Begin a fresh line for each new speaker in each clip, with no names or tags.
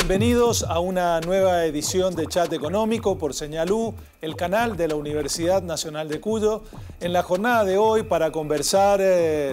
Bienvenidos a una nueva edición de Chat Económico por Señal U, el canal de la Universidad Nacional de Cuyo. En la jornada de hoy para conversar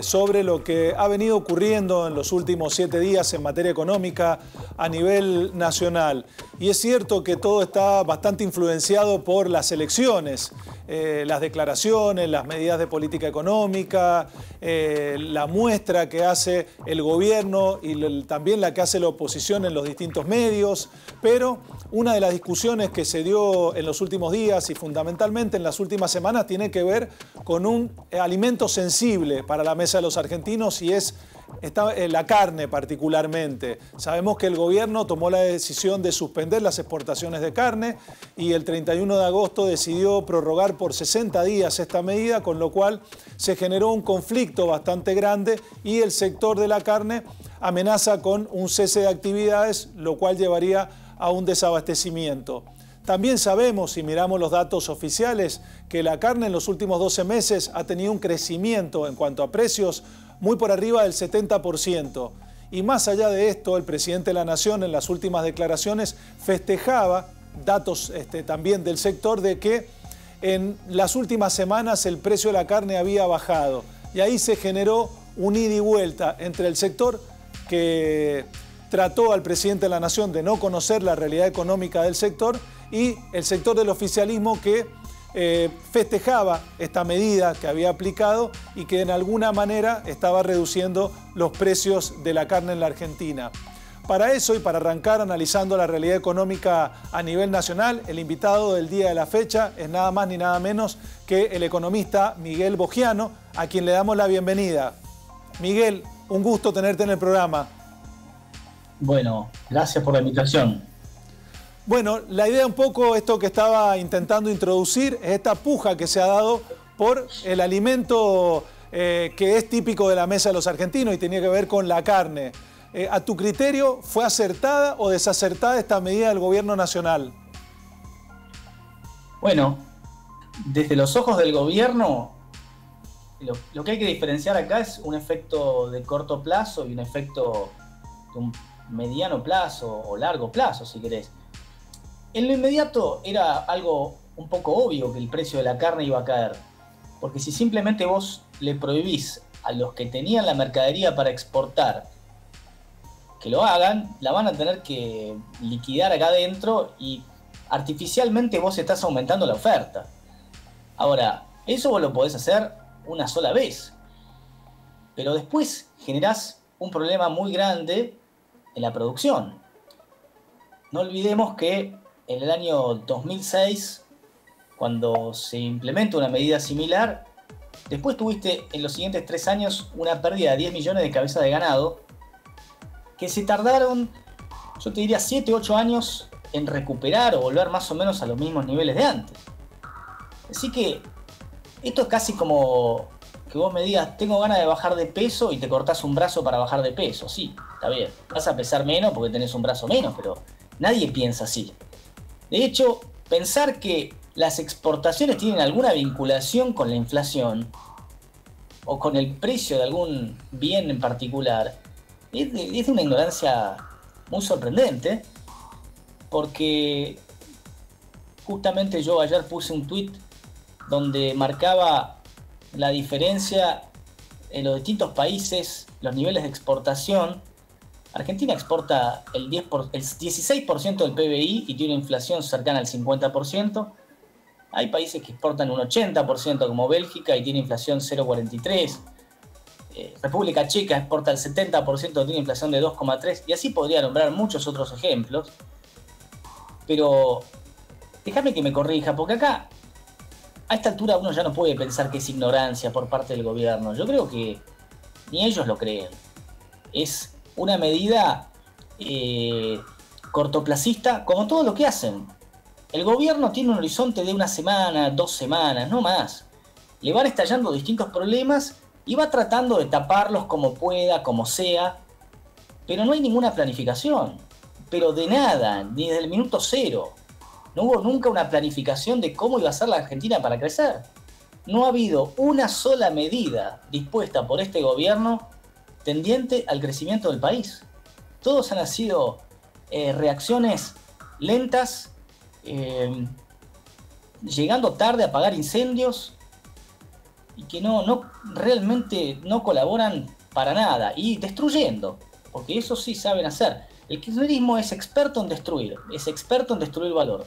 sobre lo que ha venido ocurriendo en los últimos 7 días en materia económica a nivel nacional. Y es cierto que todo está bastante influenciado por las elecciones, las declaraciones, las medidas de política económica, la muestra que hace el gobierno y también la que hace la oposición en los distintos medios. Pero una de las discusiones que se dio en los últimos días y fundamentalmente en las últimas semanas tiene que ver con un alimento sensible para la mesa de los argentinos y es la carne particularmente. Sabemos que el gobierno tomó la decisión de suspender las exportaciones de carne y el 31 de agosto decidió prorrogar por 60 días esta medida, con lo cual se generó un conflicto bastante grande y el sector de la carne amenaza con un cese de actividades, lo cual llevaría a un desabastecimiento. También sabemos, si miramos los datos oficiales, que la carne en los últimos 12 meses ha tenido un crecimiento en cuanto a precios muy por arriba del 70%. Y más allá de esto, el presidente de la Nación en las últimas declaraciones festejaba, datos también del sector, de que en las últimas semanas el precio de la carne había bajado. Y ahí se generó un ida y vuelta entre el sector que trató al presidente de la Nación de no conocer la realidad económica del sector y el sector del oficialismo que festejaba esta medida que había aplicado y que en alguna manera estaba reduciendo los precios de la carne en la Argentina. Para eso y para arrancar analizando la realidad económica a nivel nacional, el invitado del día de la fecha es nada más ni nada menos que el economista Miguel Bogiano, a quien le damos la bienvenida. Miguel, un gusto tenerte en el programa.
Bueno, gracias por la invitación.
Bueno, la idea un poco, esto que estaba intentando introducir, es esta puja que se ha dado por el alimento que es típico de la mesa de los argentinos y tenía que ver con la carne. ¿A tu criterio fue acertada o desacertada esta medida del gobierno nacional?
Bueno, desde los ojos del gobierno, lo que hay que diferenciar acá es un efecto de corto plazo y un efecto de un mediano plazo o largo plazo, si querés. En lo inmediato era algo un poco obvio que el precio de la carne iba a caer, porque si simplemente vos le prohibís a los que tenían la mercadería para exportar que lo hagan, la van a tener que liquidar acá adentro y artificialmente vos estás aumentando la oferta. Ahora, eso vos lo podés hacer una sola vez, pero después generás un problema muy grande en la producción. No olvidemos que en el año 2006, cuando se implementa una medida similar, después tuviste en los siguientes 3 años una pérdida de 10 millones de cabezas de ganado que se tardaron, yo te diría, 7 u 8 años en recuperar o volver más o menos a los mismos niveles de antes. Así que esto es casi como que vos me digas, tengo ganas de bajar de peso y te cortás un brazo para bajar de peso. Sí, está bien, vas a pesar menos porque tenés un brazo menos, pero nadie piensa así. De hecho, pensar que las exportaciones tienen alguna vinculación con la inflación o con el precio de algún bien en particular es de una ignorancia muy sorprendente, porque justamente yo ayer puse un tweet donde marcaba la diferencia en los distintos países, los niveles de exportación. Argentina exporta el 16% del PBI y tiene una inflación cercana al 50%. Hay países que exportan un 80% como Bélgica y tiene inflación 0,43%. República Checa exporta el 70%, tiene inflación de 2,3%. Y así podría nombrar muchos otros ejemplos. Pero déjame que me corrija, porque acá a esta altura uno ya no puede pensar que es ignorancia por parte del gobierno. Yo creo que ni ellos lo creen. Es una medida cortoplacista, como todo lo que hacen. El gobierno tiene un horizonte de 1 semana, 2 semanas, no más. Le van estallando distintos problemas y va tratando de taparlos como pueda, como sea, pero no hay ninguna planificación. Pero de nada, ni desde el minuto cero. No hubo nunca una planificación de cómo iba a ser la Argentina para crecer. No ha habido una sola medida dispuesta por este gobierno tendiente al crecimiento del país. Todos han sido reacciones lentas, llegando tarde a apagar incendios y que realmente no colaboran para nada y destruyendo, porque eso sí saben hacer. El kirchnerismo es experto en destruir, es experto en destruir valor.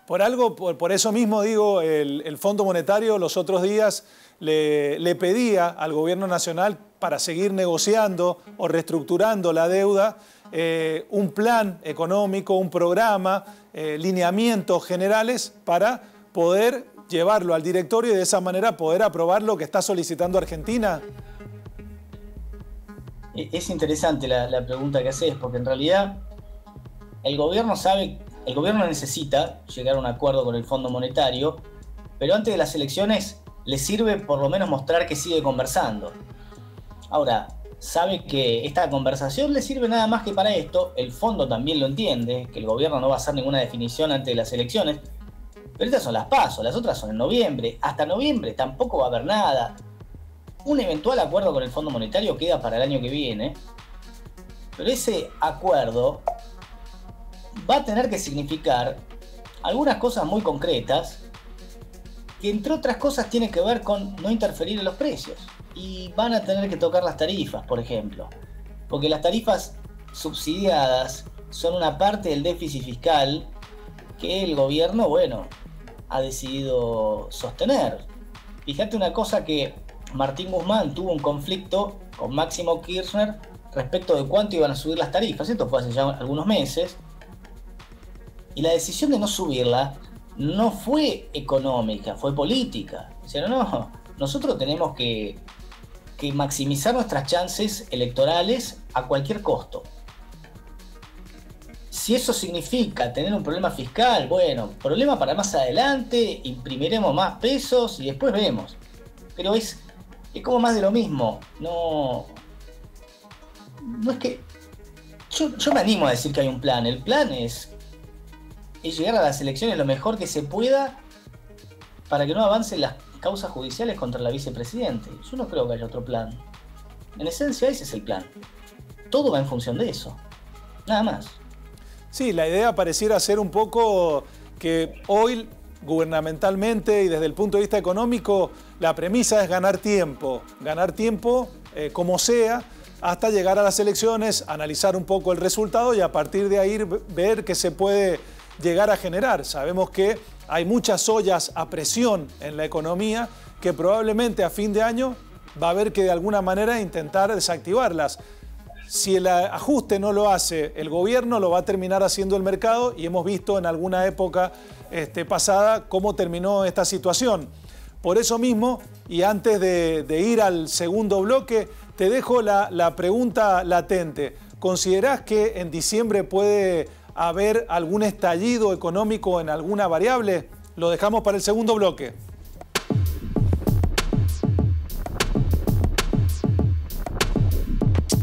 Por eso mismo digo, el Fondo Monetario los otros días le pedía al gobierno nacional para seguir negociando o reestructurando la deuda, un plan económico, un programa, lineamientos generales para poder llevarlo al directorio y de esa manera poder aprobar lo que está solicitando Argentina.
Es interesante la pregunta que haces, porque en realidad el gobierno necesita llegar a un acuerdo con el Fondo Monetario, pero antes de las elecciones le sirve por lo menos mostrar que sigue conversando. Ahora, sabe que esta conversación le sirve nada más que para esto, el fondo también lo entiende, que el gobierno no va a hacer ninguna definición antes de las elecciones, pero estas son las PASO, las otras son en noviembre, hasta noviembre tampoco va a haber nada. Un eventual acuerdo con el Fondo Monetario queda para el año que viene, pero ese acuerdo va a tener que significar algunas cosas muy concretas, que entre otras cosas tienen que ver con no interferir en los precios. Y van a tener que tocar las tarifas, por ejemplo, porque las tarifas subsidiadas son una parte del déficit fiscal que el gobierno, ha decidido sostener. Fíjate una cosa, que Martín Guzmán tuvo un conflicto con Máximo Kirchner respecto de cuánto iban a subir las tarifas. Esto fue hace ya algunos meses. Y la decisión de no subirla no fue económica, fue política. Dijeron, no, nosotros tenemos que maximizar nuestras chances electorales a cualquier costo. Si eso significa tener un problema fiscal, problema para más adelante, imprimiremos más pesos y después vemos. Pero es como más de lo mismo. No es que... Yo me animo a decir que hay un plan. El plan es llegar a las elecciones lo mejor que se pueda para que no avancen las causas judiciales contra la vicepresidente. Yo no creo que haya otro plan. En esencia ese es el plan. Todo va en función de eso. Nada más.
Sí, la idea pareciera ser un poco que hoy gubernamentalmente y desde el punto de vista económico la premisa es ganar tiempo como sea, hasta llegar a las elecciones, analizar un poco el resultado y a partir de ahí ver qué se puede llegar a generar. Sabemos que hay muchas ollas a presión en la economía que probablemente a fin de año va a haber que de alguna manera intentar desactivarlas. Si el ajuste no lo hace el gobierno, lo va a terminar haciendo el mercado y hemos visto en alguna época pasada cómo terminó esta situación. Por eso mismo, y antes de ir al segundo bloque, te dejo la pregunta latente. ¿Considerás que en diciembre puede haber algún estallido económico en alguna variable? Lo dejamos para el segundo bloque.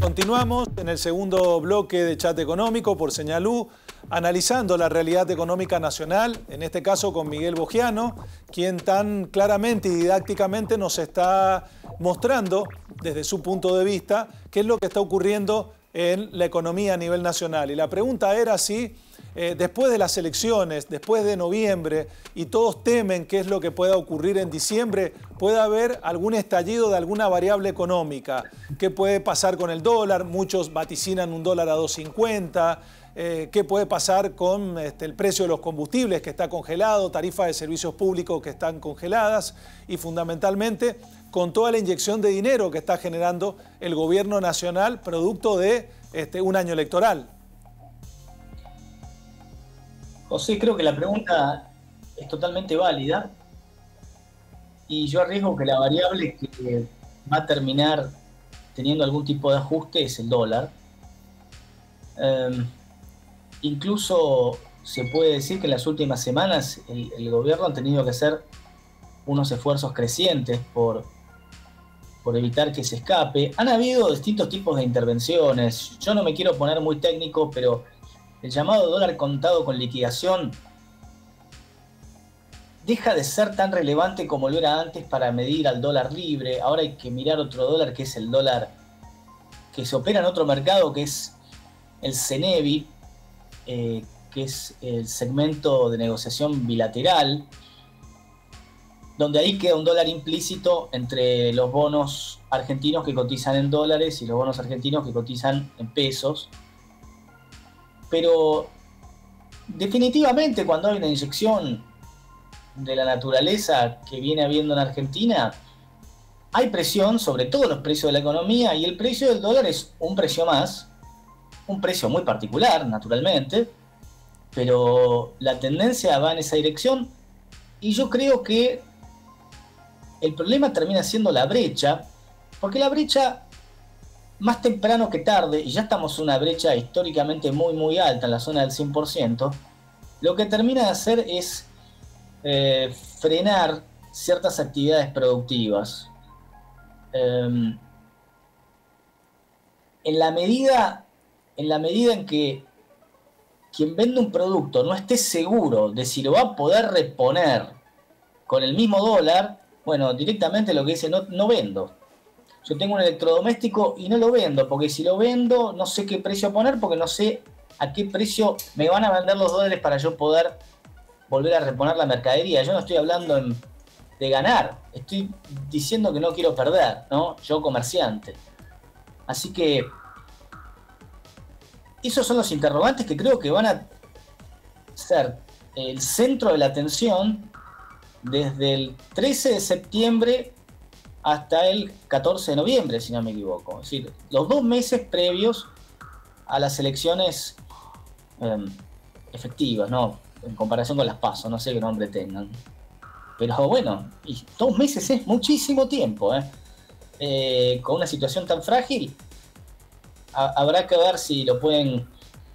Continuamos en el segundo bloque de Chat Económico por Señal U, analizando la realidad económica nacional, en este caso con Miguel Bogiano, quien tan claramente y didácticamente nos está mostrando desde su punto de vista qué es lo que está ocurriendo en la economía a nivel nacional. Y la pregunta era si después de las elecciones, después de noviembre, y todos temen qué es lo que pueda ocurrir en diciembre, puede haber algún estallido de alguna variable económica. ¿Qué puede pasar con el dólar? Muchos vaticinan un dólar a 2.50. ¿Qué puede pasar con el precio de los combustibles que está congelado, tarifas de servicios públicos que están congeladas y fundamentalmente con toda la inyección de dinero que está generando el gobierno nacional producto de un año electoral?
José, creo que la pregunta es totalmente válida y yo arriesgo que la variable que va a terminar teniendo algún tipo de ajuste es el dólar. Incluso se puede decir que en las últimas semanas el gobierno ha tenido que hacer unos esfuerzos crecientes por evitar que se escape. Han habido distintos tipos de intervenciones. Yo no me quiero poner muy técnico, pero el llamado dólar contado con liquidación deja de ser tan relevante como lo era antes para medir al dólar libre. Ahora hay que mirar otro dólar, que es el dólar que se opera en otro mercado, que es el CENEBI, que es el segmento de negociación bilateral, donde ahí queda un dólar implícito entre los bonos argentinos que cotizan en dólares y los bonos argentinos que cotizan en pesos. Pero definitivamente cuando hay una inyección de la naturaleza que viene habiendo en Argentina, hay presión sobre todos los precios de la economía, y el precio del dólar es un precio más, un precio muy particular, naturalmente, pero la tendencia va en esa dirección, y yo creo que el problema termina siendo la brecha, porque la brecha, más temprano que tarde, y ya estamos en una brecha históricamente muy muy alta, en la zona del 100%, lo que termina de hacer es frenar ciertas actividades productivas. En la medida en que quien vende un producto no esté seguro de si lo va a poder reponer con el mismo dólar, bueno, directamente lo que dice, no vendo. Yo tengo un electrodoméstico y no lo vendo, porque si lo vendo no sé qué precio poner, porque no sé a qué precio me van a vender los dólares para yo poder volver a reponer la mercadería. Yo no estoy hablando de ganar, estoy diciendo que no quiero perder, ¿no? Yo comerciante. Así que esos son los interrogantes que creo que van a ser el centro de la atención desde el 13 de septiembre hasta el 14 de noviembre, si no me equivoco. Es decir, los 2 meses previos a las elecciones efectivas, ¿no? En comparación con las PASO, no sé qué nombre tengan. Pero bueno, y 2 meses es muchísimo tiempo, con una situación tan frágil, habrá que ver si lo pueden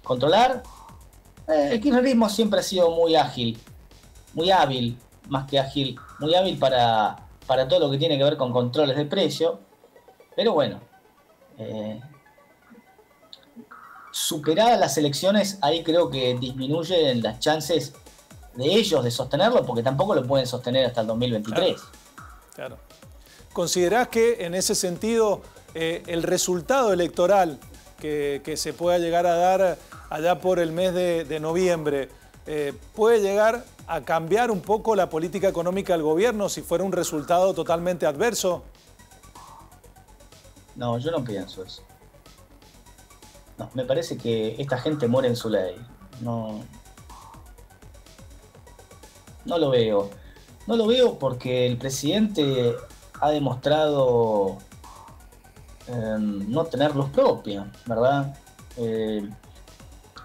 controlar. El kirchnerismo siempre ha sido muy ágil, muy hábil, más que ágil, muy hábil para todo lo que tiene que ver con controles de precio. Pero bueno, superadas las elecciones, ahí creo que disminuyen las chances de ellos de sostenerlo, porque tampoco lo pueden sostener hasta el 2023.
Claro. ¿Considerás que en ese sentido el resultado electoral que se pueda llegar a dar allá por el mes de noviembre puede llegar a cambiar un poco la política económica del gobierno si fuera un resultado totalmente adverso?
No, yo no pienso eso. No, me parece que esta gente muere en su ley. No lo veo. No lo veo porque el presidente ha demostrado no tener luz propia, ¿verdad?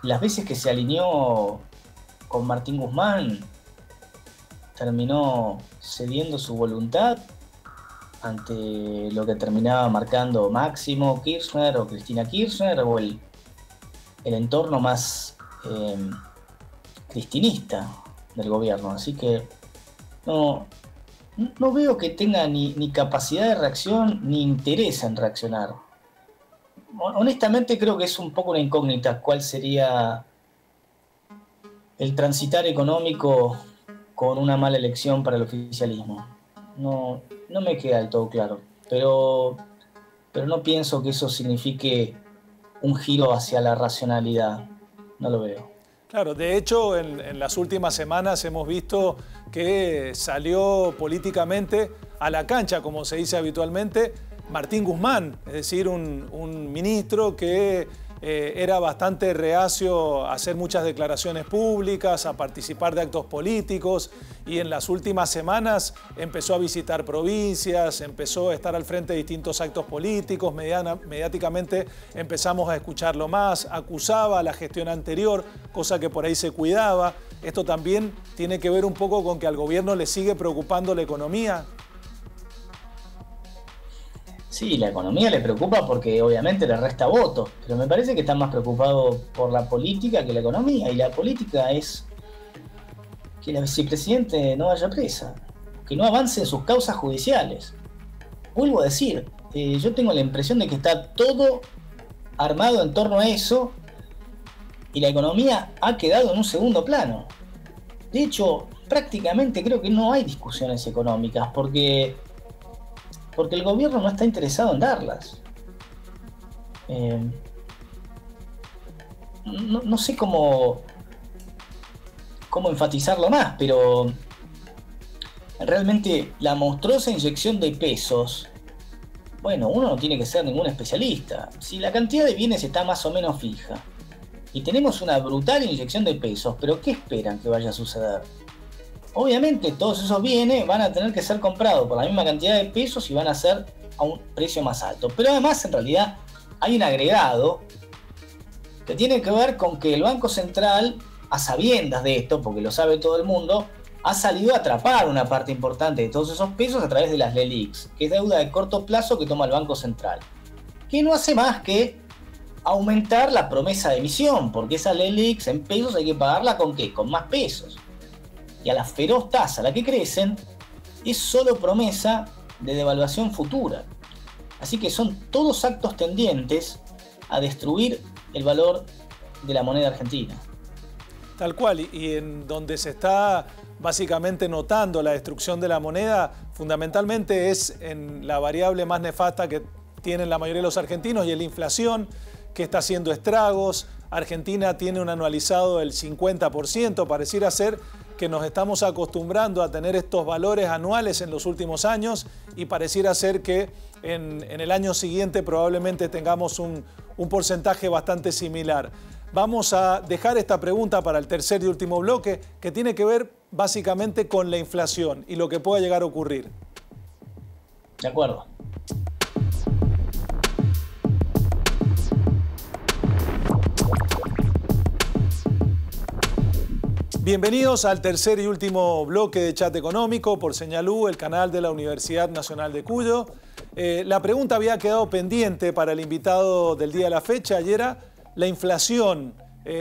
Las veces que se alineó con Martín Guzmán, terminó cediendo su voluntad ante lo que terminaba marcando Máximo Kirchner o Cristina Kirchner o el entorno más cristinista del gobierno. Así que no veo que tenga ni capacidad de reacción ni interés en reaccionar. Honestamente creo que es un poco una incógnita cuál sería el transitar económico con una mala elección para el oficialismo. No me queda del todo claro, pero no pienso que eso signifique un giro hacia la racionalidad. No lo veo.
Claro, de hecho, en las últimas semanas hemos visto que salió políticamente a la cancha, como se dice habitualmente, Martín Guzmán, es decir, un ministro que era bastante reacio a hacer muchas declaraciones públicas, a participar de actos políticos, y en las últimas semanas empezó a visitar provincias, empezó a estar al frente de distintos actos políticos, mediáticamente empezamos a escucharlo más, acusaba a la gestión anterior, cosa que por ahí se cuidaba. Esto también tiene que ver un poco con que al gobierno le sigue preocupando la economía.
Sí, la economía le preocupa porque obviamente le resta votos, pero me parece que están más preocupados por la política que la economía, y la política es que la vicepresidente no vaya presa, que no avance en sus causas judiciales. Vuelvo a decir, yo tengo la impresión de que está todo armado en torno a eso y la economía ha quedado en un segundo plano. De hecho, prácticamente creo que no hay discusiones económicas porque el gobierno no está interesado en darlas. no sé cómo enfatizarlo más, pero realmente la monstruosa inyección de pesos, bueno, uno no tiene que ser ningún especialista. Si la cantidad de bienes está más o menos fija y tenemos una brutal inyección de pesos, ¿pero qué esperan que vaya a suceder? Obviamente todos esos bienes van a tener que ser comprados por la misma cantidad de pesos y van a ser a un precio más alto. Pero además, en realidad, hay un agregado que tiene que ver con que el Banco Central, a sabiendas de esto, porque lo sabe todo el mundo, ha salido a atrapar una parte importante de todos esos pesos a través de las LELIQs, que es deuda de corto plazo que toma el Banco Central, que no hace más que aumentar la promesa de emisión, porque esa LELIQs en pesos hay que pagarla ¿con qué? Con más pesos. Y a la feroz tasa a la que crecen, es solo promesa de devaluación futura. Así que son todos actos tendientes a destruir el valor de la moneda argentina.
Tal cual, y en donde se está básicamente notando la destrucción de la moneda, fundamentalmente es en la variable más nefasta que tienen la mayoría de los argentinos, y es la inflación, que está haciendo estragos. Argentina tiene un anualizado del 50%, pareciera ser que nos estamos acostumbrando a tener estos valores anuales en los últimos años, y pareciera ser que en el año siguiente probablemente tengamos un porcentaje bastante similar. Vamos a dejar esta pregunta para el tercer y último bloque, que tiene que ver básicamente con la inflación y lo que pueda llegar a ocurrir.
De acuerdo.
Bienvenidos al tercer y último bloque de Chat Económico por Señal U, el canal de la Universidad Nacional de Cuyo. La pregunta había quedado pendiente para el invitado del día de la fecha y era la inflación.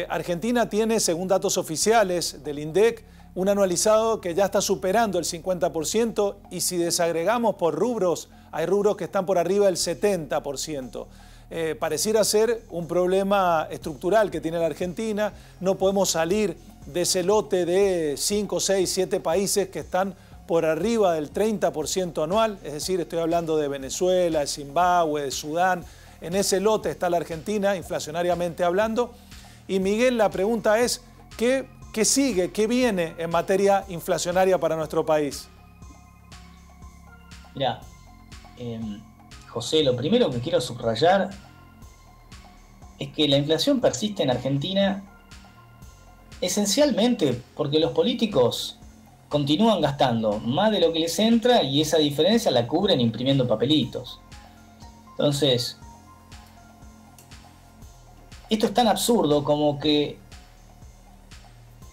Argentina tiene, según datos oficiales del INDEC, un anualizado que ya está superando el 50%, y si desagregamos por rubros, hay rubros que están por arriba del 70%. Pareciera ser un problema estructural que tiene la Argentina. No podemos salir de ese lote de 5, 6, 7 países que están por arriba del 30% anual, es decir, estoy hablando de Venezuela, de Zimbabue, de Sudán. En ese lote está la Argentina, inflacionariamente hablando. Y Miguel, la pregunta es, ¿qué sigue, qué viene en materia inflacionaria para nuestro país?
Mirá, José, lo primero que quiero subrayar es que la inflación persiste en Argentina esencialmente porque los políticos continúan gastando más de lo que les entra, y esa diferencia la cubren imprimiendo papelitos. Entonces, esto es tan absurdo como que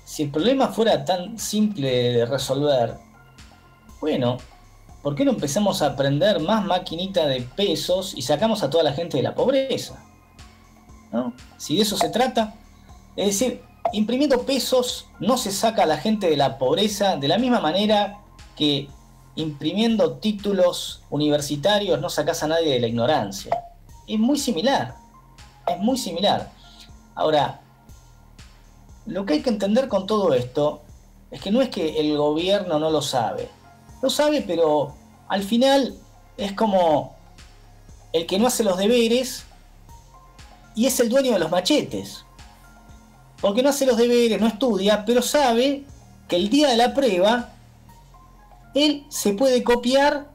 si el problema fuera tan simple de resolver, bueno, ¿por qué no empezamos a aprender más maquinita de pesos y sacamos a toda la gente de la pobreza? ¿No? Si de eso se trata, es decir, imprimiendo pesos no se saca a la gente de la pobreza de la misma manera que imprimiendo títulos universitarios no sacás a nadie de la ignorancia. Es muy similar, es muy similar. Ahora, lo que hay que entender con todo esto es que no es que el gobierno no lo sabe. Lo sabe, pero al final es como el que no hace los deberes y es el dueño de los machetes. Porque no hace los deberes, no estudia, pero sabe que el día de la prueba él se puede copiar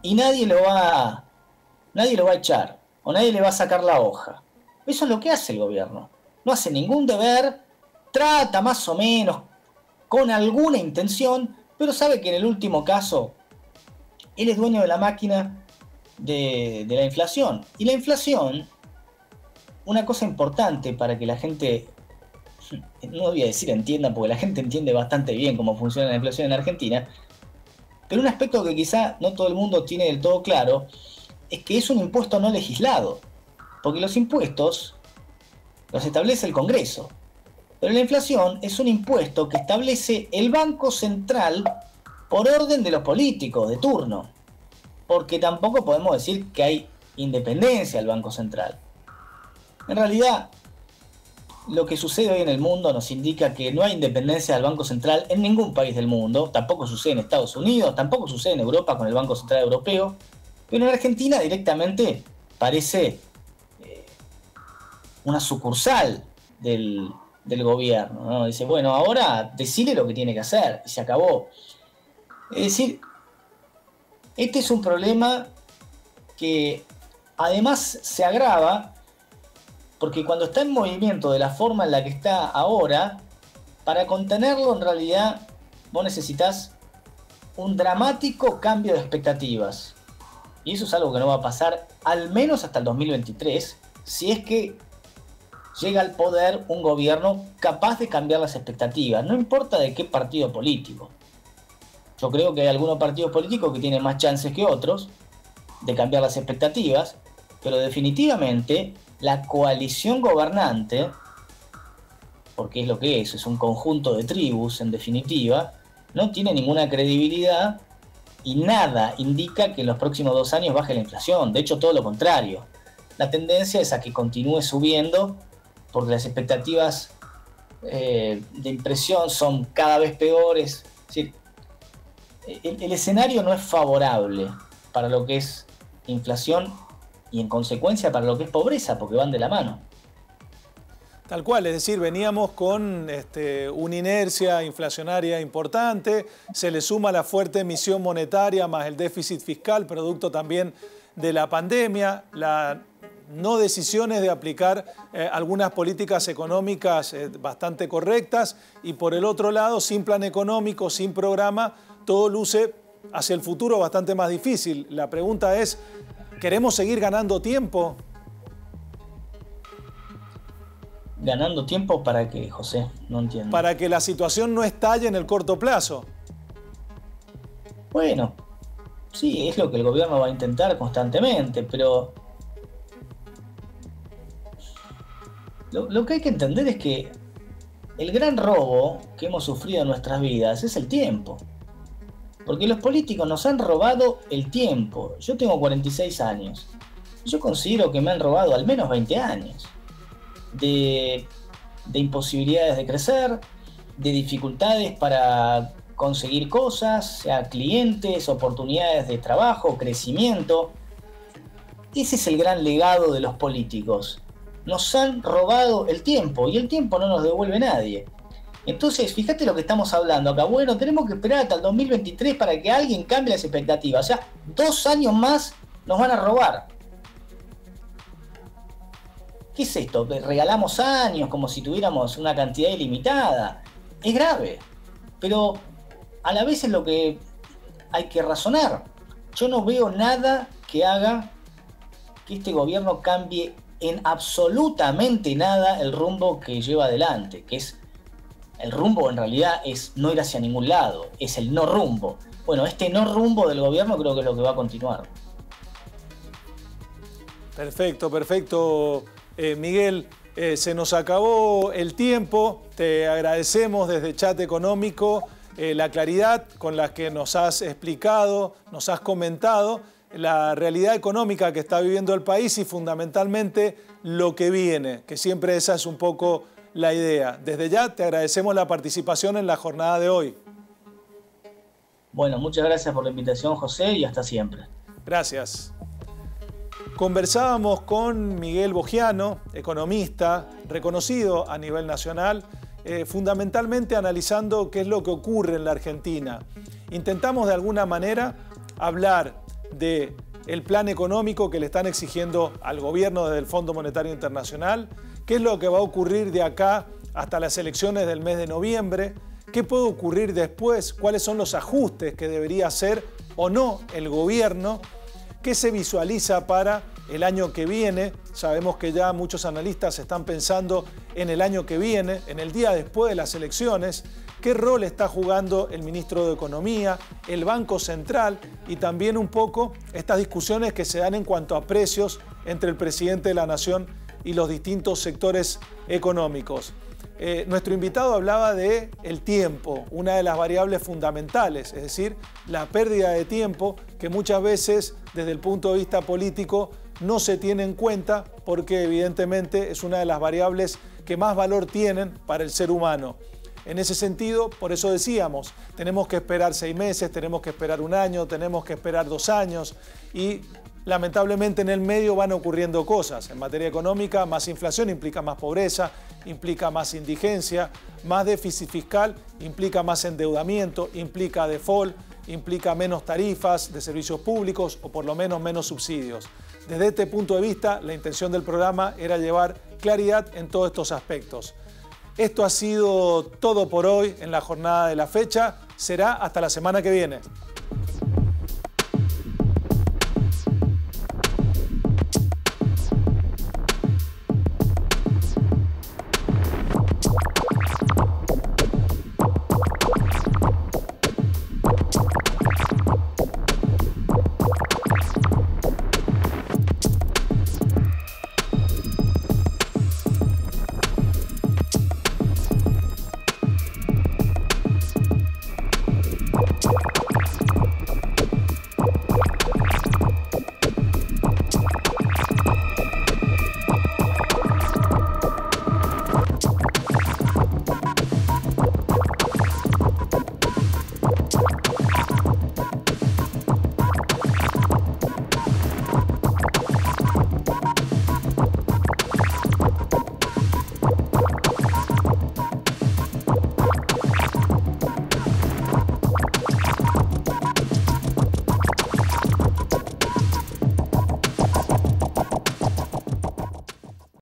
y nadie lo va a echar, o nadie le va a sacar la hoja. Eso es lo que hace el gobierno. No hace ningún deber, trata más o menos con alguna intención, pero sabe que en el último caso él es dueño de la máquina de la inflación. Y la inflación, una cosa importante para que la gente, no voy a decir entienda, porque la gente entiende bastante bien cómo funciona la inflación en Argentina, pero un aspecto que quizá no todo el mundo tiene del todo claro es que es un impuesto no legislado, porque los impuestos los establece el Congreso, pero la inflación es un impuesto que establece el Banco Central por orden de los políticos de turno, porque tampoco podemos decir que hay independencia del Banco Central. En realidad, lo que sucede hoy en el mundo nos indica que no hay independencia del Banco Central en ningún país del mundo. Tampoco sucede en Estados Unidos, tampoco sucede en Europa con el Banco Central Europeo, pero en Argentina directamente parece una sucursal del gobierno, ¿no? Dice, bueno, ahora decile lo que tiene que hacer y se acabó. Es decir, este es un problema que además se agrava porque cuando está en movimiento de la forma en la que está ahora, para contenerlo en realidad vos necesitas un dramático cambio de expectativas. Y eso es algo que no va a pasar al menos hasta el 2023, si es que llega al poder un gobierno capaz de cambiar las expectativas, no importa de qué partido político. Yo creo que hay algunos partidos políticos que tienen más chances que otros de cambiar las expectativas, pero definitivamente la coalición gobernante, porque es lo que es un conjunto de tribus en definitiva, no tiene ninguna credibilidad y nada indica que en los próximos 2 años baje la inflación. De hecho, todo lo contrario. La tendencia es a que continúe subiendo porque las expectativas de impresión son cada vez peores. Es decir, el escenario no es favorable para lo que es inflación y en consecuencia para lo que es pobreza, porque van de la mano.
Tal cual, es decir, veníamos con una inercia inflacionaria importante, se le suma la fuerte emisión monetaria más el déficit fiscal, producto también de la pandemia, la no decisiones de aplicar algunas políticas económicas bastante correctas y por el otro lado, sin plan económico, sin programa, todo luce hacia el futuro bastante más difícil. La pregunta es, ¿queremos seguir ganando tiempo?
¿Ganando tiempo para qué, José? No entiendo.
Para que la situación no estalle en el corto plazo.
Bueno, sí, es lo que el gobierno va a intentar constantemente, pero lo que hay que entender es que el gran robo que hemos sufrido en nuestras vidas es el tiempo. Porque los políticos nos han robado el tiempo. Yo tengo 46 años. Yo considero que me han robado al menos 20 años. De imposibilidades de crecer, de dificultades para conseguir cosas, sea clientes, oportunidades de trabajo, crecimiento. Ese es el gran legado de los políticos. Nos han robado el tiempo y el tiempo no nos devuelve nadie. Entonces, fíjate lo que estamos hablando acá. Bueno, tenemos que esperar hasta el 2023 para que alguien cambie las expectativas. O sea, 2 años más nos van a robar. ¿Qué es esto? ¿Regalamos años como si tuviéramos una cantidad ilimitada? Es grave, pero a la vez es lo que hay que razonar. Yo no veo nada que haga que este gobierno cambie en absolutamente nada el rumbo que lleva adelante, que es el rumbo en realidad es no ir hacia ningún lado, es el no rumbo. Bueno, este no rumbo del gobierno creo que es lo que va a continuar.
Perfecto, perfecto. Miguel, se nos acabó el tiempo. Te agradecemos desde Chat Económico la claridad con la que nos has explicado, nos has comentado la realidad económica que está viviendo el país y fundamentalmente lo que viene, que siempre esa es un poco la idea. Desde ya te agradecemos la participación en la jornada de hoy.
Bueno, muchas gracias por la invitación, José, y hasta siempre.
Gracias. Conversábamos con Miguel Bogiano, economista, reconocido a nivel nacional, fundamentalmente analizando qué es lo que ocurre en la Argentina. Intentamos de alguna manera hablar del plan económico que le están exigiendo al gobierno desde el Fondo Monetario Internacional, qué es lo que va a ocurrir de acá hasta las elecciones del mes de noviembre, qué puede ocurrir después, cuáles son los ajustes que debería hacer o no el gobierno, qué se visualiza para el año que viene. Sabemos que ya muchos analistas están pensando en el año que viene, en el día después de las elecciones, qué rol está jugando el ministro de Economía, el Banco Central y también un poco estas discusiones que se dan en cuanto a precios entre el presidente de la Nación y los distintos sectores económicos. Nuestro invitado hablaba de el tiempo, una de las variables fundamentales, es decir, la pérdida de tiempo que muchas veces desde el punto de vista político no se tiene en cuenta porque evidentemente es una de las variables que más valor tienen para el ser humano. En ese sentido, por eso decíamos, tenemos que esperar 6 meses, tenemos que esperar 1 año, tenemos que esperar 2 años y lamentablemente en el medio van ocurriendo cosas. En materia económica, más inflación implica más pobreza, implica más indigencia, más déficit fiscal implica más endeudamiento, implica default, implica menos tarifas de servicios públicos o por lo menos menos subsidios. Desde este punto de vista, la intención del programa era llevar claridad en todos estos aspectos. Esto ha sido todo por hoy en la jornada de la fecha. Será hasta la semana que viene.